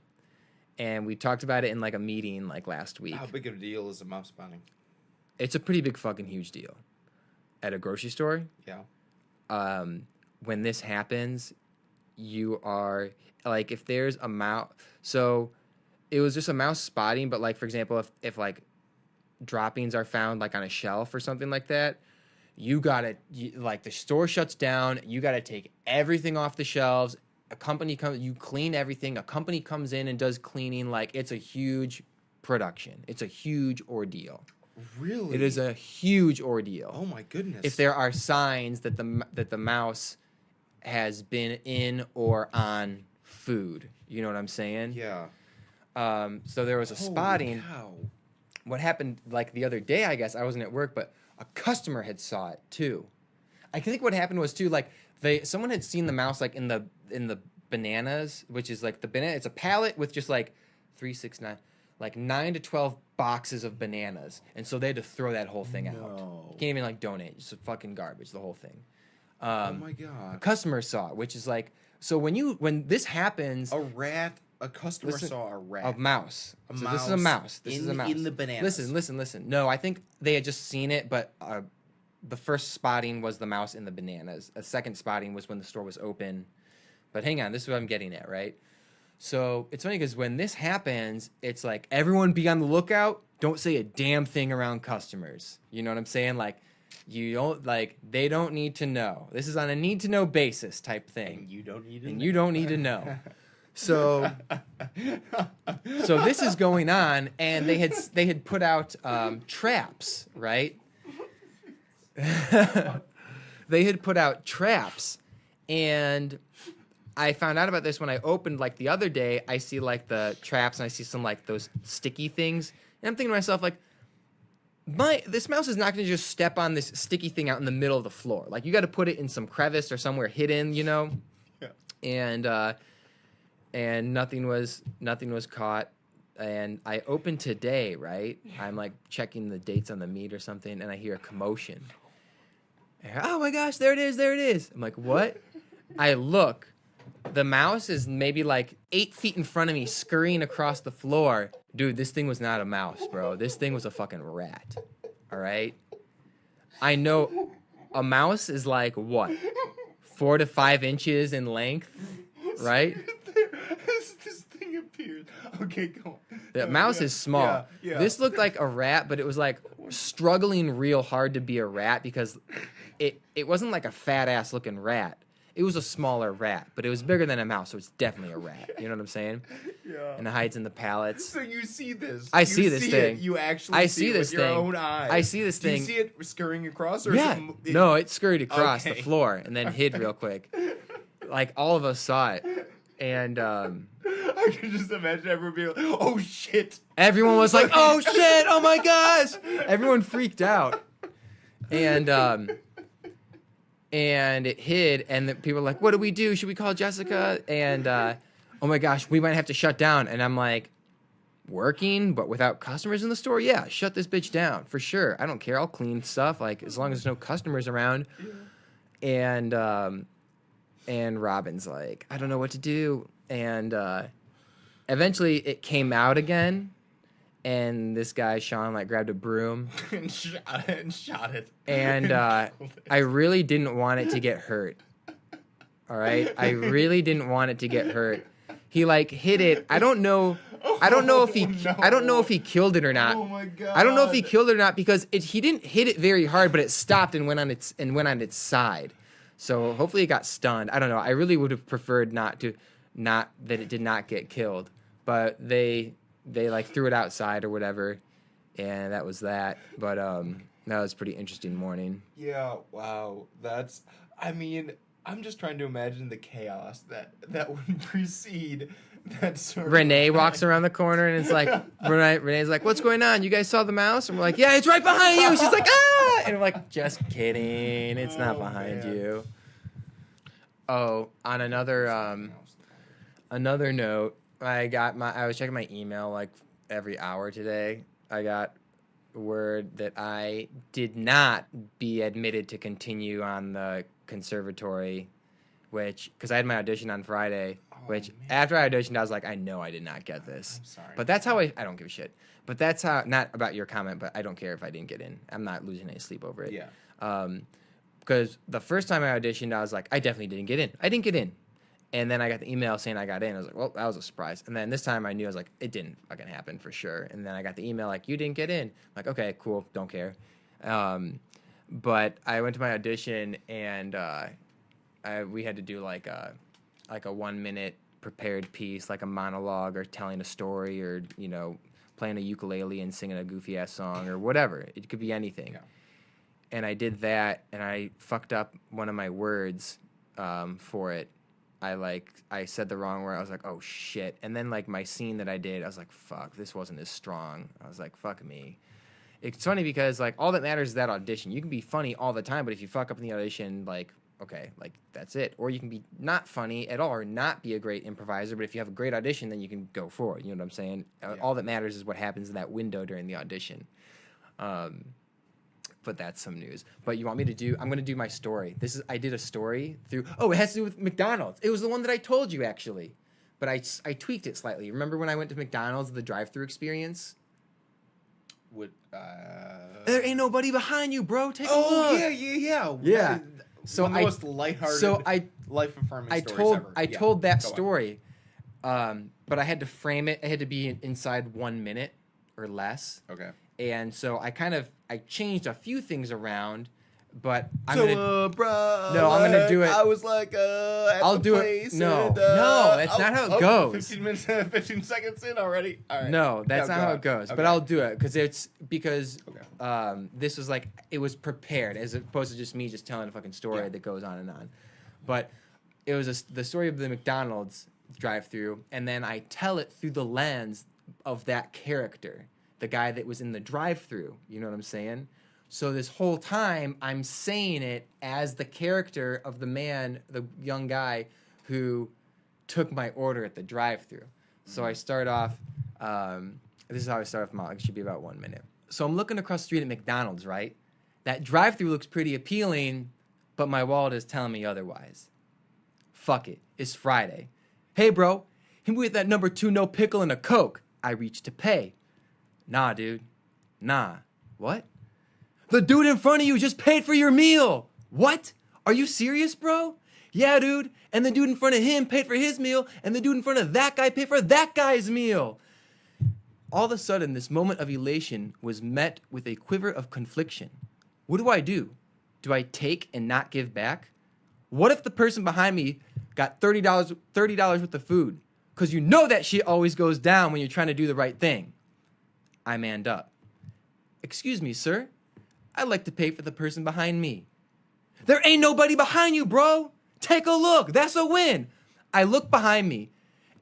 Speaker 2: And we talked about it in like a meeting like last week.
Speaker 1: How big of a deal is a mouse spotting?
Speaker 2: It's a pretty big fucking huge deal. At a grocery store,
Speaker 1: Yeah.
Speaker 2: When this happens, you are like, if there's a mouse, so it was just a mouse spotting, but like, for example, if like droppings are found like on a shelf or something like that, like the store shuts down, you gotta take everything off the shelves. A company comes, you clean everything. A company comes in and does cleaning. Like, it's a huge production. It's a huge ordeal.
Speaker 1: Really?
Speaker 2: It is a huge ordeal.
Speaker 1: Oh my goodness.
Speaker 2: If there are signs that the mouse has been in or on food, you know what I'm saying?
Speaker 1: Yeah.
Speaker 2: So there was a spotting.
Speaker 1: Cow.
Speaker 2: What happened like the other day, I guess, I wasn't at work, but a customer had saw it too. I think what happened was too, like someone had seen the mouse like in the bananas, which is like the banana. It's a pallet with just like 3, 6, 9, like 9 to 12 boxes of bananas, and so they had to throw that whole thing out. You can't even like donate. It's fucking garbage, the whole thing.
Speaker 1: Oh my god.
Speaker 2: A customer saw it, which is like, so when this happens,
Speaker 1: a customer saw a rat.
Speaker 2: A mouse.
Speaker 1: This
Speaker 2: is a mouse. This is a mouse.
Speaker 1: In the bananas.
Speaker 2: Listen. No, I think they had just seen it, but the first spotting was the mouse in the bananas. A second spotting was when the store was open. But hang on, this is what I'm getting at, right? So it's funny because when this happens, it's like, everyone be on the lookout. Don't say a damn thing around customers. You know what I'm saying? Like, they don't need to know. This is on a need to know basis type thing.
Speaker 1: And you don't need to
Speaker 2: and
Speaker 1: know.
Speaker 2: You don't need to know. So this is going on, and they had put out traps, right? They had put out traps, and I found out about this when I opened like the other day. I see like the traps, and I see some like those sticky things, and I'm thinking to myself like, this mouse is not going to just step on this sticky thing out in the middle of the floor. Like, you got to put it in some crevice or somewhere hidden, you know. Yeah. And nothing was caught. And I open today, right? I'm like checking the dates on the meat or something, and I hear a commotion. And, oh my gosh, there it is, there it is. I'm like, what? I look. The mouse is maybe like 8 feet in front of me, scurrying across the floor. Dude, this thing was not a mouse, bro. This thing was a fucking rat. All right? I know a mouse is like, what? 4 to 5 inches in length, right?
Speaker 1: This thing appears. Okay, go on.
Speaker 2: The mouse is small.
Speaker 1: Yeah.
Speaker 2: This looked like a rat, but it was like struggling real hard to be a rat because it wasn't like a fat ass looking rat. It was a smaller rat, but it was bigger than a mouse, so it's definitely a rat. You know what I'm saying?
Speaker 1: Yeah.
Speaker 2: And it hides in the pallets.
Speaker 1: So you see this?
Speaker 2: I see this thing.
Speaker 1: You actually see it with your own eyes.
Speaker 2: I see this thing.
Speaker 1: Do you see it scurrying across? Or
Speaker 2: Yeah. No, it scurried across the
Speaker 1: Okay.
Speaker 2: floor and then hid real quick. Like all of us saw it, and
Speaker 1: I can just imagine everyone being like, "Oh shit!"
Speaker 2: everyone was like, "Oh shit! Oh my gosh!" Everyone freaked out, and it hid, and the people were like, "What do we do? Should we call Jessica?" And oh my gosh, we might have to shut down. And I'm like, working, but without customers in the store? Yeah, shut this bitch down for sure. I don't care. I'll clean stuff, like as long as there's no customers around. And Robin's like, I don't know what to do. And eventually it came out again. And this guy, Sean, like grabbed a broom
Speaker 1: and shot it.
Speaker 2: And I really didn't want it to get hurt. All right? I really didn't want it to get hurt. He like hit it. I don't know if he killed it or not.
Speaker 1: Oh my god.
Speaker 2: I don't know if he killed it or not because he didn't hit it very hard, but it stopped and went on its side. So hopefully it got stunned. I don't know. I really would have preferred not that it did not get killed. But they like threw it outside or whatever, and that was that. But that was a pretty interesting morning.
Speaker 1: Yeah, wow. I mean, I'm just trying to imagine the chaos that would precede that sort of
Speaker 2: Renee walks around the corner and it's like Renee's like, "What's going on? You guys saw the mouse?" And we're like, "Yeah, it's right behind you." She's like, "Ah!" And I'm like, "Just kidding. It's not behind you." Oh, on another note, I was checking my email like every hour today. I got word that I did not be admitted to continue on the conservatory, because I had my audition on Friday. After I auditioned, I was like, I know I did not get this.
Speaker 1: I'm sorry.
Speaker 2: But that's how I don't give a shit. But that's how, not about your comment, but I don't care if I didn't get in. I'm not losing any sleep over it.
Speaker 1: Yeah.
Speaker 2: Because the first time I auditioned, I was like, I definitely didn't get in. I didn't get in. And then I got the email saying I got in. I was like, well, that was a surprise. And then this time I knew, I was like, it didn't fucking happen for sure. And then I got the email like, you didn't get in. I'm like, okay, cool, don't care. But I went to my audition and we had to do like a 1 minute prepared piece, like a monologue or telling a story or, playing a ukulele and singing a goofy ass song or whatever. It could be anything.
Speaker 1: Yeah.
Speaker 2: And I did that and I fucked up one of my words for it. I said the wrong word. I was like, oh shit. And then like my scene that I did, I was like, fuck, this wasn't as strong. I was like, fuck me. It's funny because like all that matters is that audition. You can be funny all the time, but if you fuck up in the audition, like, okay, like that's it. Or you can be not funny at all or not be a great improviser, but if you have a great audition, then you can go forward. You know what I'm saying? Yeah. All that matters is what happens in that window during the audition. But that's some news. But you want me to do? I'm going to do my story. I did a story through. Oh, it has to do with McDonald's. It was the one that I told you actually, but I tweaked it slightly. Remember when I went to McDonald's, the drive-through experience? There ain't nobody behind you, bro. Take a look.
Speaker 1: Oh yeah.
Speaker 2: Yeah. So
Speaker 1: one of the most lighthearted, life-affirming stories ever.
Speaker 2: I told that story, but I had to frame it. It had to be inside 1 minute or less.
Speaker 1: Okay.
Speaker 2: And so I changed a few things around, but I'm
Speaker 1: gonna
Speaker 2: do it.
Speaker 1: I was like,
Speaker 2: I'll do it. No, that's not how it goes.
Speaker 1: 15 minutes, 15 seconds in already. All right.
Speaker 2: No, that's not how it goes.
Speaker 1: Okay.
Speaker 2: But I'll do it because this was like it was prepared as opposed to just me just telling a fucking story that goes on and on. But it was the story of the McDonald's drive-through, and then I tell it through the lens of that character. The guy that was in the drive-thru, you know what I'm saying? So this whole time, I'm saying it as the character of the young guy who took my order at the drive-thru. So I start off, This is how I start off my. It should be about 1 minute. So I'm looking across the street at McDonald's, right? That drive-thru looks pretty appealing, but my wallet is telling me otherwise. Fuck it. It's Friday. Hey, bro. Hit me with that number 2 no pickle and a Coke. I reach to pay. Nah, dude. Nah. What? The dude in front of you just paid for your meal. What? Are you serious, bro? Yeah, dude. And the dude in front of him paid for his meal, and the dude in front of that guy paid for that guy's meal. All of a sudden, this moment of elation was met with a quiver of confliction. What do? Do I take and not give back? What if the person behind me got $30 worth of food? Because you know that shit always goes down when you're trying to do the right thing. I manned up. Excuse me, sir. I'd like to pay for the person behind me. There ain't nobody behind you, bro. Take a look. That's a win. I look behind me.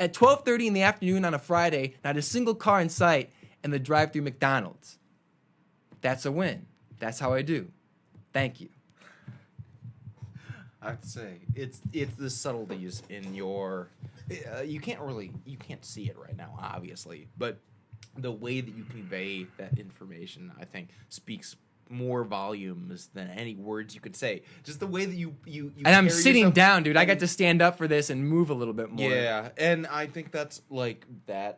Speaker 2: At 12:30 in the afternoon on a Friday, not a single car in sight, and the drive-thru McDonald's. That's a win. That's how I do. Thank you.
Speaker 1: I'd say it's the subtleties in your. You can't see it right now, obviously, but the way that you convey that information, I think, speaks more volumes than any words you could say. Just the way that you
Speaker 2: and I'm sitting down, dude. I got to stand up for this and move a little bit more.
Speaker 1: Yeah, and I think that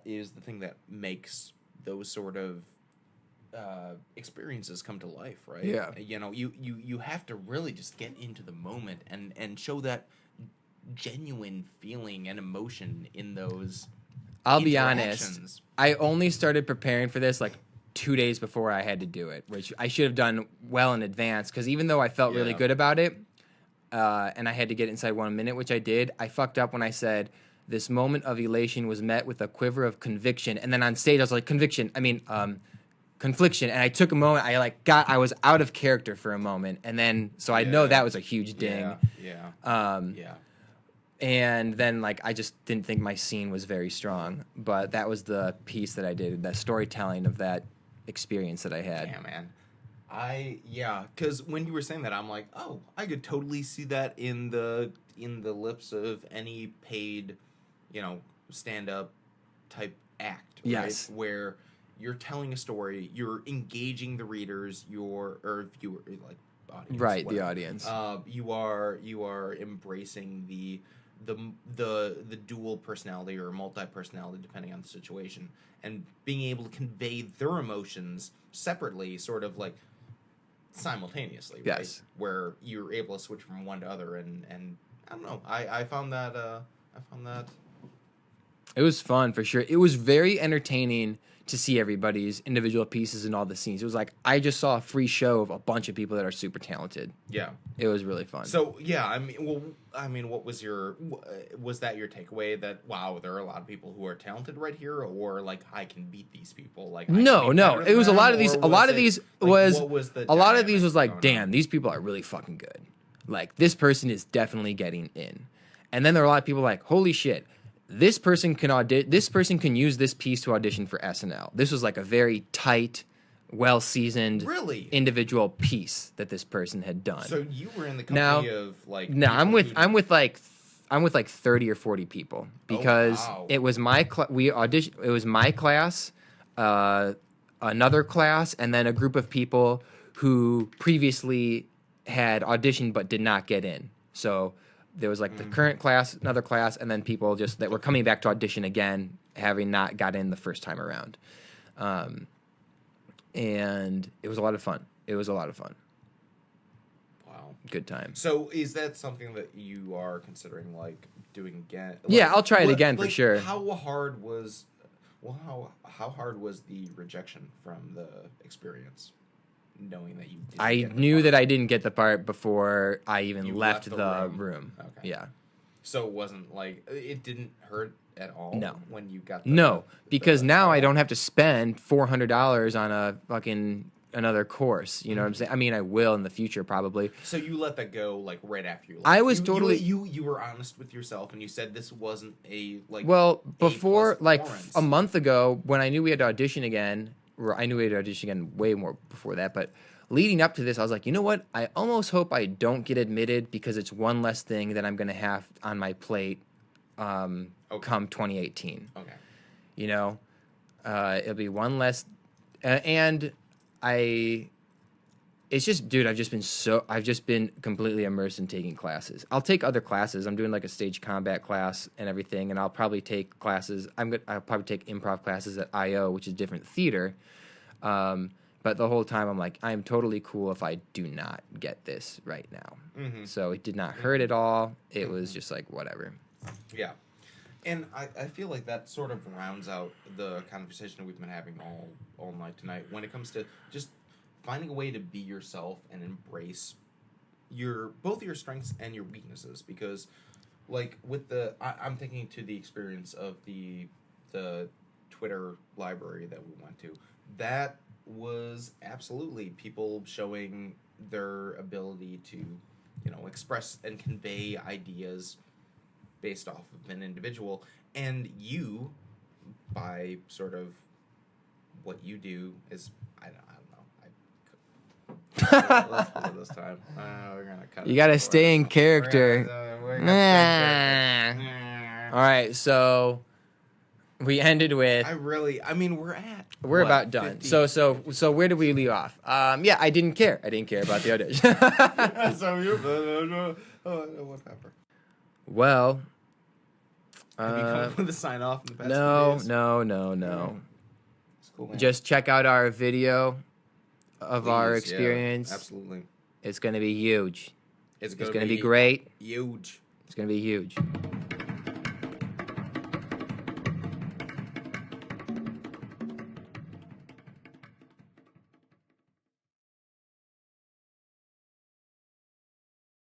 Speaker 1: is the thing that makes those sort of experiences come to life, right?
Speaker 2: Yeah.
Speaker 1: You know, you have to really just get into the moment and show that genuine feeling and emotion in those.
Speaker 2: I'll be honest. I only started preparing for this like 2 days before I had to do it, which I should have done well in advance, because even though I felt really good about it, and I had to get it inside 1 minute, which I did, I fucked up when I said this moment of elation was met with a quiver of conviction, and then on stage I was like, confliction, and I took a moment, I was out of character for a moment, and then, so I know that was a huge ding.
Speaker 1: Yeah.
Speaker 2: And then, I just didn't think my scene was very strong, but that was the piece that I did, that storytelling of that experience that I had.
Speaker 1: Yeah, man. Because when you were saying that, I'm like, oh, I could totally see that in the lips of any paid, stand-up type act, right?
Speaker 2: Yes.
Speaker 1: Where you're telling a story, you're engaging the readers, or viewer, audience,
Speaker 2: right?
Speaker 1: whatever.
Speaker 2: The audience.
Speaker 1: You are embracing the dual personality or multi-personality, depending on the situation, and being able to convey their emotions separately, sort of simultaneously,
Speaker 2: yes.
Speaker 1: Right? Where you're able to switch from one to other, and I don't know, I found that
Speaker 2: it was fun for sure. It was very entertaining to see everybody's individual pieces in all the scenes. It was like I just saw a free show of a bunch of people that are super talented.
Speaker 1: Yeah,
Speaker 2: it was really fun.
Speaker 1: So what was was that your takeaway, that wow, there are a lot of people who are talented right here, or I can beat these people?
Speaker 2: No, it was a lot of these. A lot of these was
Speaker 1: like,
Speaker 2: damn, these people are really fucking good. This person is definitely getting in, and then there are a lot of people holy shit. This person can use this piece to audition for SNL. This was a very tight, well-seasoned,
Speaker 1: really
Speaker 2: individual piece that this person had done.
Speaker 1: So you were in the company of
Speaker 2: No, I'm with 30 or 40 people, because it was my it was my class, another class, and then a group of people who previously had auditioned but did not get in. So there was the current class, another class, and then people just that were coming back to audition again, having not got in the first time around. And it was a lot of fun.
Speaker 1: Wow.
Speaker 2: Good time.
Speaker 1: So is that something that you are considering doing again?
Speaker 2: Yeah, I'll try it again for sure.
Speaker 1: How hard was the rejection from the experience? Knowing that I
Speaker 2: knew that I didn't get the part before I even left the room.
Speaker 1: Okay.
Speaker 2: Yeah.
Speaker 1: So it wasn't it didn't hurt at all.
Speaker 2: No.
Speaker 1: When you got
Speaker 2: because now I don't have to spend $400 on a fucking another course. You know what I'm saying? I mean, I will in the future probably.
Speaker 1: So you let that go right after you left.
Speaker 2: I was
Speaker 1: you were honest with yourself, and you said this wasn't
Speaker 2: before a month ago when I knew we had to audition again. I knew we had to audition again way more before that, but leading up to this, I was like, you know what? I almost hope I don't get admitted, because it's one less thing that I'm going to have on my plate come 2018.
Speaker 1: Okay.
Speaker 2: It'll be one less, and it's just, dude, I've just been completely immersed in taking classes. I'll take other classes. I'm doing like a stage combat class and everything, and I'll probably take classes. I'll probably take improv classes at IO, which is different theater. But the whole time I'm like, I'm totally cool if I do not get this right now.
Speaker 1: Mm-hmm.
Speaker 2: So it did not hurt at all. It was just like, whatever.
Speaker 1: Yeah. And I feel like that sort of rounds out the conversation that we've been having all night tonight when it comes to just finding a way to be yourself and embrace both your strengths and your weaknesses. Because, like, with I'm thinking to the experience of the Twitter library that we went to. That was absolutely people showing their ability to, express and convey ideas based off of an individual, and you, by sort of what you do, is I don't know. Let's do it this time. We're gonna cut.
Speaker 2: You gotta stay in character.
Speaker 1: We're gonna stay in character.
Speaker 2: All right, so we ended with.
Speaker 1: We're
Speaker 2: about done.
Speaker 1: 50?
Speaker 2: So where did we leave off? Yeah, I didn't care. I didn't care about the audition.
Speaker 1: So you. What happened?
Speaker 2: Well.
Speaker 1: Have you come up with a sign off in the past
Speaker 2: No.
Speaker 1: It's cool, man.
Speaker 2: Just check out our video of our experience.
Speaker 1: Yeah, absolutely.
Speaker 2: It's gonna be huge.
Speaker 1: It's
Speaker 2: gonna be great.
Speaker 1: Huge.
Speaker 2: It's gonna be huge.